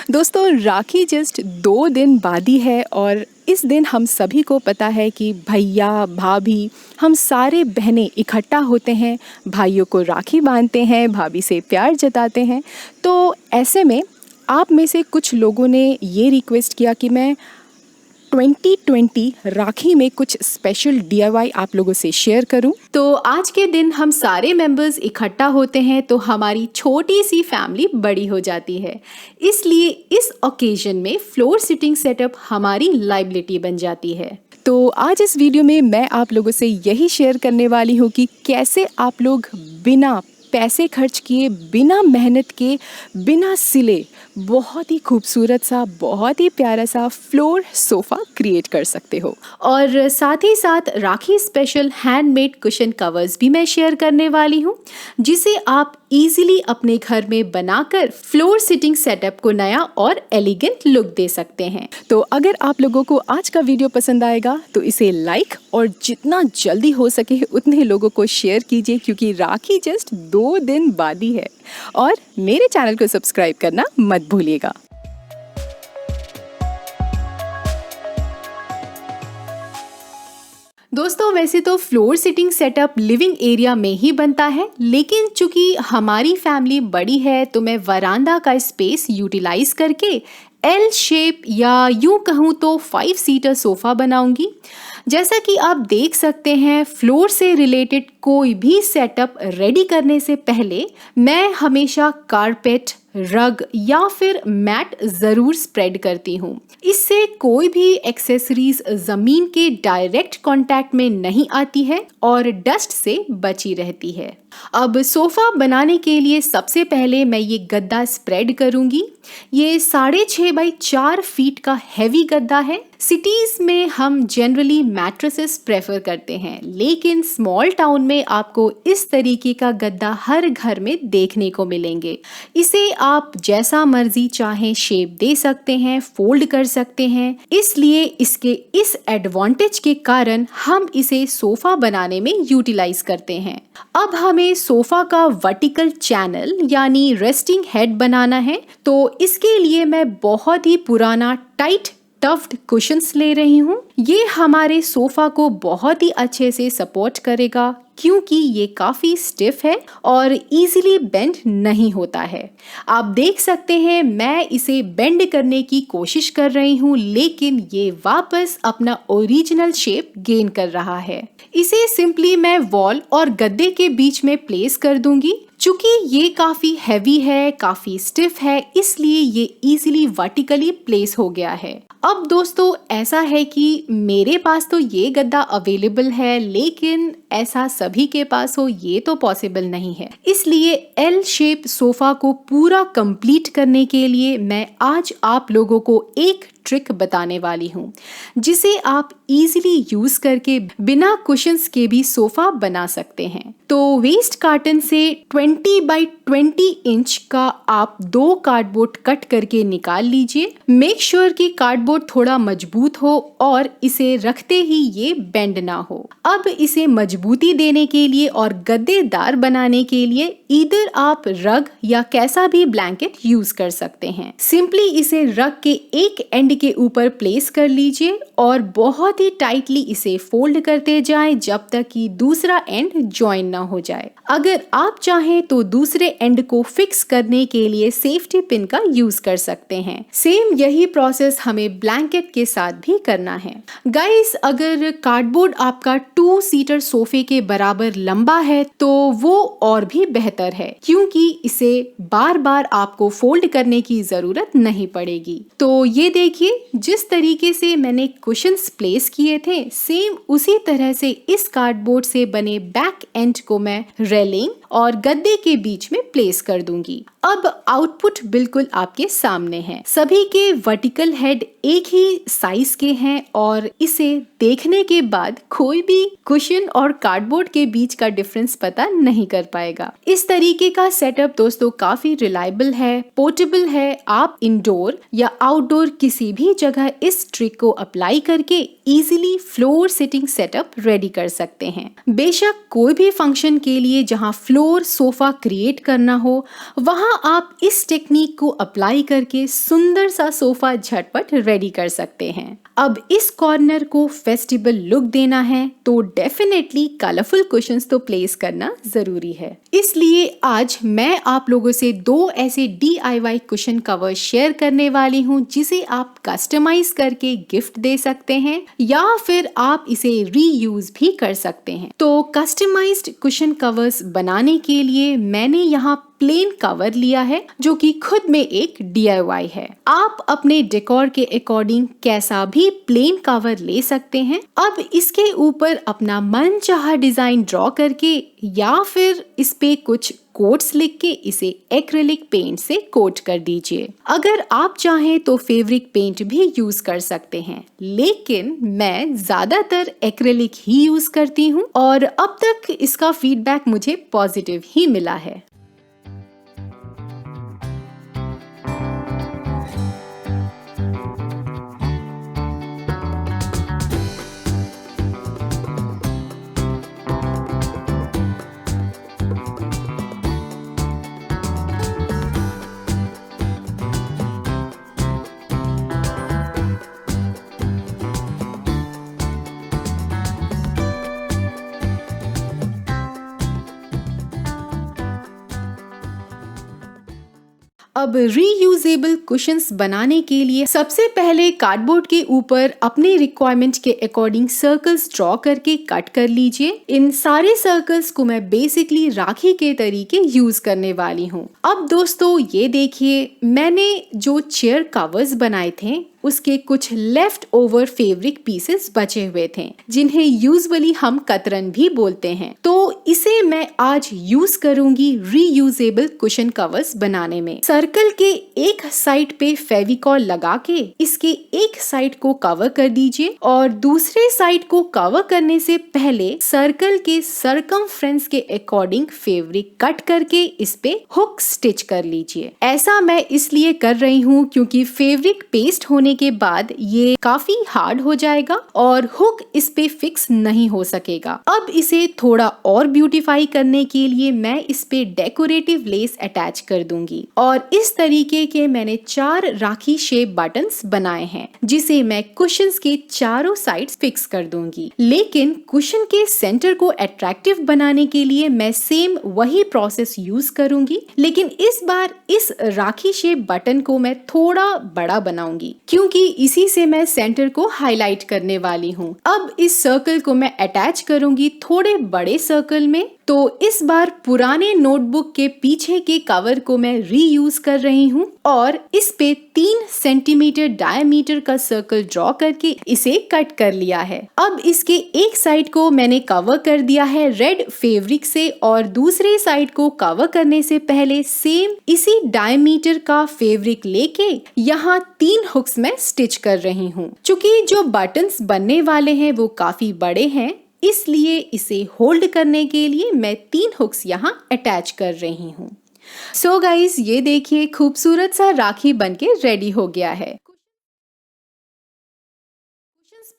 दोस्तों, राखी जस्ट 2 दिन बाद ही है और इस दिन हम सभी को पता है कि भैया, भाभी, हम सारे बहनें इकट्ठा होते हैं, भाइयों को राखी बांधते हैं, भाभी से प्यार जताते हैं। तो ऐसे में आप में से कुछ लोगों ने ये रिक्वेस्ट किया कि मैं 2020 राखी में कुछ स्पेशल DIY आप लोगों से शेयर करूं। तो आज के दिन हम सारे मेंबर्स इकट्ठा होते हैं तो हमारी छोटी सी फैमिली बड़ी हो जाती है। इसलिए इस ओकेजन में फ्लोर सिटिंग सेटअप हमारी लाइबिलिटी बन जाती है। तो आज इस वीडियो में मैं आप लोगों से यही शेयर करने वाली हूँ कि कैसे आप लोग बिना पैसे खर्च किए, बिना मेहनत के, बिना सिले बहुत ही खूबसूरत सा, बहुत ही प्यारा सा फ्लोर सोफ़ा क्रिएट कर सकते हो। और साथ ही साथ राखी स्पेशल हैंडमेड कुशन कवर्स भी मैं शेयर करने वाली हूँ, जिसे आप इजीली अपने घर में बनाकर फ्लोर सिटिंग सेटअप को नया और एलिगेंट लुक दे सकते हैं। तो अगर आप लोगों को आज का वीडियो पसंद आएगा तो इसे लाइक और जितना जल्दी हो सके उतने लोगों को शेयर कीजिए, क्योंकि राखी जस्ट 2 दिन बाद ही है। और मेरे चैनल को सब्सक्राइब करना मत भूलिएगा। दोस्तों, वैसे तो floor sitting setup living area में ही बनता है, लेकिन चूंकि हमारी फैमिली बड़ी है तो मैं वरांडा का स्पेस यूटिलाइज करके L शेप या यूं कहूँ तो 5 सीटर सोफ़ा बनाऊंगी। जैसा कि आप देख सकते हैं, फ्लोर से रिलेटेड कोई भी सेटअप रेडी करने से पहले मैं हमेशा कारपेट, रग या फिर मैट ज़रूर स्प्रेड करती हूँ। इससे कोई भी एक्सेसरीज ज़मीन के डायरेक्ट कांटेक्ट में नहीं आती है और डस्ट से बची रहती है। अब सोफ़ा बनाने के लिए सबसे पहले मैं ये गद्दा स्प्रेड करूँगी। ये 6.5 बाई 4 फीट का हैवी गद्दा है। सिटीज़ में हम जनरली मैट्रेसेस प्रेफर करते हैं, लेकिन स्मॉल टाउन में आपको इस तरीके का गद्दा हर घर में देखने को मिलेंगे। इसे आप जैसा मर्जी चाहें शेप दे सकते हैं, फोल्ड कर सकते हैं। इसलिए इसके इस एडवांटेज के कारण हम इसे सोफ़ा बनाने में यूटिलाइज करते हैं। अब हमें सोफ़ा का वर्टिकल चैनल यानी रेस्टिंग हेड बनाना है, तो इसके लिए मैं बहुत ही पुराना टाइट टफ्ड कुशन्स ले रही हूँ। ये हमारे सोफ़ा को बहुत ही अच्छे से सपोर्ट करेगा, क्योंकि ये काफ़ी स्टिफ है और इजीली बेंड नहीं होता है। आप देख सकते हैं मैं इसे बेंड करने की कोशिश कर रही हूँ, लेकिन ये वापस अपना ओरिजिनल शेप गेन कर रहा है। इसे सिंपली मैं वॉल और गद्दे के बीच में प्लेस कर दूंगी। चूंकि ये काफ़ी हैवी है, काफ़ी स्टिफ है, इसलिए ये इजीली वर्टिकली प्लेस हो गया है। अब दोस्तों, ऐसा है कि मेरे पास तो ये गद्दा अवेलेबल है, लेकिन ऐसा सभी के पास हो ये तो पॉसिबल नहीं है। इसलिए L शेप सोफ़ा को पूरा कंप्लीट करने के लिए मैं आज आप लोगों को एक ट्रिक बताने वाली हूँ, जिसे आप इजीली यूज करके बिना कुशन्स के भी सोफ़ा बना सकते हैं। तो वेस्ट कार्टन से 20 बाई 20 इंच का आप 2 कार्डबोर्ड कट करके निकाल लीजिए। मेक श्योर कि कार्डबोर्ड थोड़ा मजबूत हो और इसे रखते ही ये बेंड ना हो। अब इसे मजबूती देने के लिए और गद्देदार बनाने के लिए इधर आप रग या कैसा भी ब्लैंकेट यूज कर सकते हैं। सिंपली इसे रग के एक एंड के ऊपर प्लेस कर लीजिए और बहुत ही टाइटली इसे फोल्ड करते जाएं जब तक कि दूसरा एंड ज्वाइन ना हो जाए। अगर आप चाहें तो दूसरे एंड को फिक्स करने के लिए सेफ्टी पिन का यूज कर सकते हैं। सेम यही प्रोसेस हमें ब्लैंकेट के साथ भी करना है। गाइस, अगर कार्डबोर्ड आपका 2 सीटर सोफे के बराबर लंबा है तो वो और भी बेहतर है, क्योंकि इसे बार बार आपको फोल्ड करने की जरूरत नहीं पड़ेगी। तो ये देखिए, जिस तरीके से मैंने कुशन्स प्लेस किए थे, सेम उसी तरह से इस कार्डबोर्ड से बने बैक एंड को मैं रेलिंग और गद्दे के बीच में प्लेस कर दूंगी। अब आउटपुट बिल्कुल आपके सामने है। सभी के वर्टिकल हेड एक ही साइज के हैं और इसे देखने के बाद कोई भी कुशन और कार्डबोर्ड के बीच का डिफरेंस पता नहीं कर पाएगा। इस तरीके का सेटअप दोस्तों काफी रिलायबल है, पोर्टेबल है। आप इंडोर या आउटडोर किसी भी जगह इस ट्रिक को अप्लाई करके easily floor sitting setup ready कर सकते हैं। बेशक कोई भी फंक्शन के लिए जहां फ्लोर सोफा क्रिएट करना हो, वहाँ आप इस टेक्निक को अप्लाई करके सुंदर सा सोफा झटपट रेडी कर सकते हैं। अब इस कॉर्नर को फेस्टिवल लुक देना है तो डेफिनेटली कलरफुल कुशन्स तो प्लेस करना जरूरी है। इसलिए आज मैं आप लोगों से 2 ऐसे DIY कुशन कवर शेयर करने वाली हूँ जिसे आप कस्टमाइज करके गिफ्ट दे सकते हैं या फिर आप इसे रीयूज भी कर सकते हैं। तो कस्टमाइज्ड कुशन कवर्स बनाने के लिए मैंने यहाँ प्लेन कवर लिया है जो कि खुद में एक DIY है। आप अपने डेकोर के अकॉर्डिंग कैसा भी प्लेन कवर ले सकते हैं। अब इसके ऊपर अपना मनचाहा डिजाइन ड्रॉ करके या फिर इस पे कुछ कोट्स लिख के इसे एक्रिलिक पेंट से कोट कर दीजिए। अगर आप चाहें तो फेब्रिक पेंट भी यूज कर सकते हैं, लेकिन मैं ज्यादातर एक्रिलिक ही यूज करती हूँ और अब तक इसका फीडबैक मुझे पॉजिटिव ही मिला है। अब रीयूजेबल कुशन्स बनाने के लिए सबसे पहले कार्डबोर्ड के ऊपर अपने रिक्वायरमेंट के अकॉर्डिंग सर्कल्स ड्रॉ करके कट कर लीजिए। इन सारे सर्कल्स को मैं बेसिकली राखी के तरीके यूज करने वाली हूँ। अब दोस्तों ये देखिए, मैंने जो चेयर कवर्स बनाए थे उसके कुछ लेफ्ट ओवर फेब्रिक पीसेस बचे हुए थे जिन्हें यूजुअली हम कतरन भी बोलते हैं। तो इसे मैं आज यूज करूंगी रीयूजेबल कुशन कवर्स बनाने में। सर्कल के एक साइड पे फेविकॉल लगा के इसके एक साइड को कवर कर दीजिए और दूसरे साइड को कवर करने से पहले सर्कल के सरकमफ्रेंस के अकॉर्डिंग फेब्रिक कट करके इस पे हुक स्टिच कर लीजिए। ऐसा मैं इसलिए कर रही हूँ क्योंकि फेब्रिक पेस्ट होने के बाद ये काफी हार्ड हो जाएगा और हुक इस पे फिक्स नहीं हो सकेगा। अब इसे थोड़ा और ब्यूटीफाई करने के लिए मैं इस पे डेकोरेटिव लेस अटैच कर दूंगी और इस तरीके के मैंने 4 राखी शेप बटन्स बनाए हैं जिसे मैं कुशन्स के चारों साइड्स फिक्स कर दूंगी। लेकिन कुशन के सेंटर को अट्रैक्टिव बनाने के लिए मैं सेम वही प्रोसेस यूज करूंगी, लेकिन इस बार इस राखी शेप बटन को मैं थोड़ा बड़ा बनाऊंगी क्योंकि इसी से मैं सेंटर को हाईलाइट करने वाली हूँ। अब इस सर्कल को मैं अटैच करूंगी थोड़े बड़े सर्कल में। तो इस बार पुराने नोटबुक के पीछे के कवर को मैं रीयूज कर रही हूँ और इस पे 3 सेंटीमीटर डायमीटर का सर्कल ड्रॉ करके इसे कट कर लिया है। अब इसके एक साइड को मैंने कवर कर दिया है रेड फेब्रिक से और दूसरे साइड को कवर करने से पहले सेम इसी डायमीटर का फेब्रिक लेके यहाँ 3 हुक्स में स्टिच कर रही हूँ। चूंकि जो बटन्स बनने वाले हैं वो काफी बड़े हैं, इसलिए इसे होल्ड करने के लिए मैं 3 हुक्स यहाँ अटैच कर रही हूँ। सो गाइस, ये देखिए खूबसूरत सा राखी बनके रेडी हो गया है।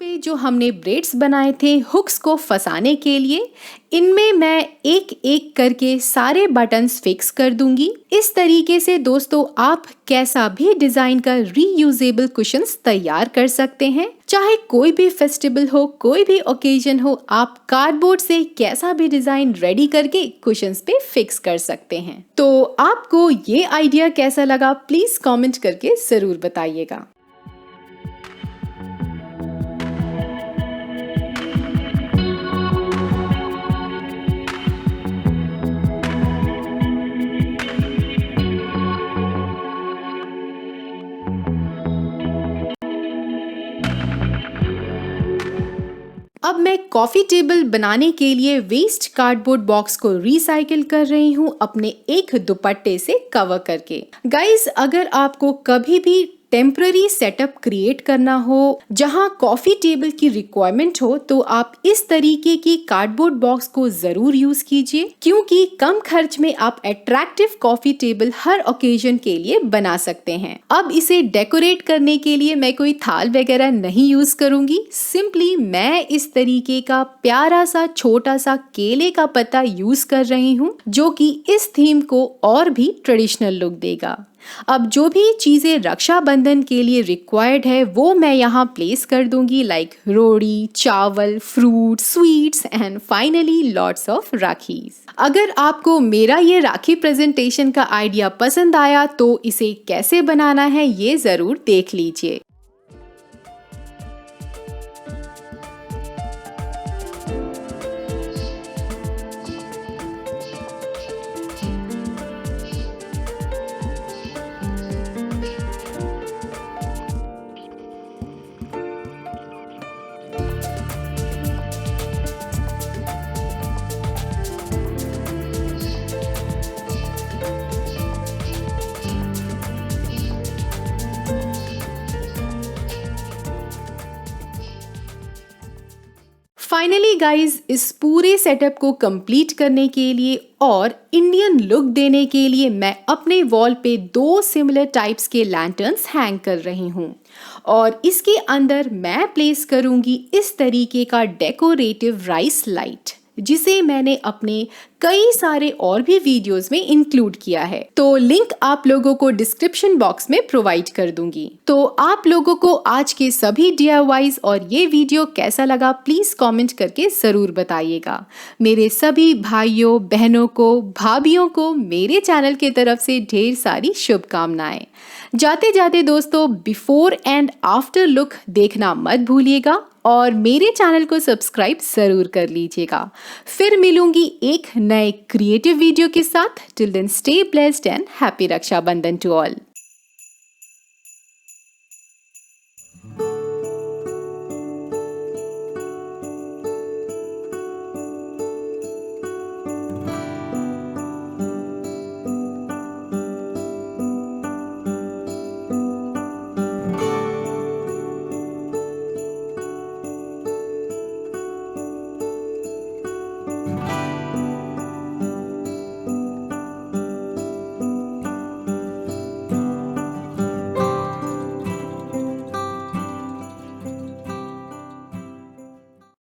पे जो हमने ब्रेड्स बनाए थे हुक्स को फंसाने के लिए, इनमें मैं एक एक करके सारे बटन्स फिक्स कर दूंगी। इस तरीके से दोस्तों आप कैसा भी डिजाइन का रीयूजेबल कुशन्स तैयार कर सकते हैं। चाहे कोई भी फेस्टिवल हो, कोई भी ओकेजन हो, आप कार्डबोर्ड से कैसा भी डिजाइन रेडी करके कुशन्स पे फिक्स कर सकते हैं। तो आपको ये आइडिया कैसा लगा प्लीज कमेंट करके जरूर बताइएगा। अब मैं कॉफी टेबल बनाने के लिए वेस्ट कार्डबोर्ड बॉक्स को रिसाइकिल कर रही हूँ अपने एक दुपट्टे से कवर करके। गाइस, अगर आपको कभी भी टेम्पररी सेटअप क्रिएट करना हो जहां कॉफी टेबल की रिक्वायरमेंट हो तो आप इस तरीके की कार्डबोर्ड बॉक्स को जरूर यूज कीजिए, क्योंकि कम खर्च में आप अट्रैक्टिव कॉफी टेबल हर ओकेजन के लिए बना सकते हैं। अब इसे डेकोरेट करने के लिए मैं कोई थाल वगैरह नहीं यूज करूंगी। सिंपली मैं इस तरीके का प्यारा सा छोटा सा केले का पत्ता यूज कर रही हूँ, जो कि इस थीम को और भी ट्रेडिशनल लुक देगा। अब जो भी चीजें रक्षाबंधन के लिए रिक्वायर्ड है वो मैं यहाँ प्लेस कर दूंगी, लाइक रोड़ी, चावल, fruit, sweets and finally lots of rakhis. अगर आपको मेरा ये राखी प्रेजेंटेशन का आइडिया पसंद आया तो इसे कैसे बनाना है ये जरूर देख लीजिए। फाइनली गाइज, इस पूरे सेटअप को कंप्लीट करने के लिए और इंडियन लुक देने के लिए मैं अपने वॉल पे 2 सिमिलर टाइप्स के लैंटर्न्स हैंग कर रही हूँ और इसके अंदर मैं प्लेस करूंगी इस तरीके का डेकोरेटिव राइस लाइट, जिसे मैंने अपने कई सारे और भी वीडियोस में इंक्लूड किया है। तो लिंक आप लोगों को डिस्क्रिप्शन बॉक्स में प्रोवाइड कर दूंगी। तो आप लोगों को आज के सभी DIYs और ये वीडियो कैसा लगा प्लीज कमेंट करके जरूर बताइएगा। मेरे सभी भाइयों बहनों को, भाभियों को मेरे चैनल की तरफ से ढेर सारी शुभकामनाएं। जाते जाते दोस्तों, बिफोर एंड आफ्टर लुक देखना मत भूलिएगा और मेरे चैनल को सब्सक्राइब जरूर कर लीजिएगा। फिर मिलूंगी एक नए क्रिएटिव वीडियो के साथ। Till then stay blessed and happy Rakshabandhan to all.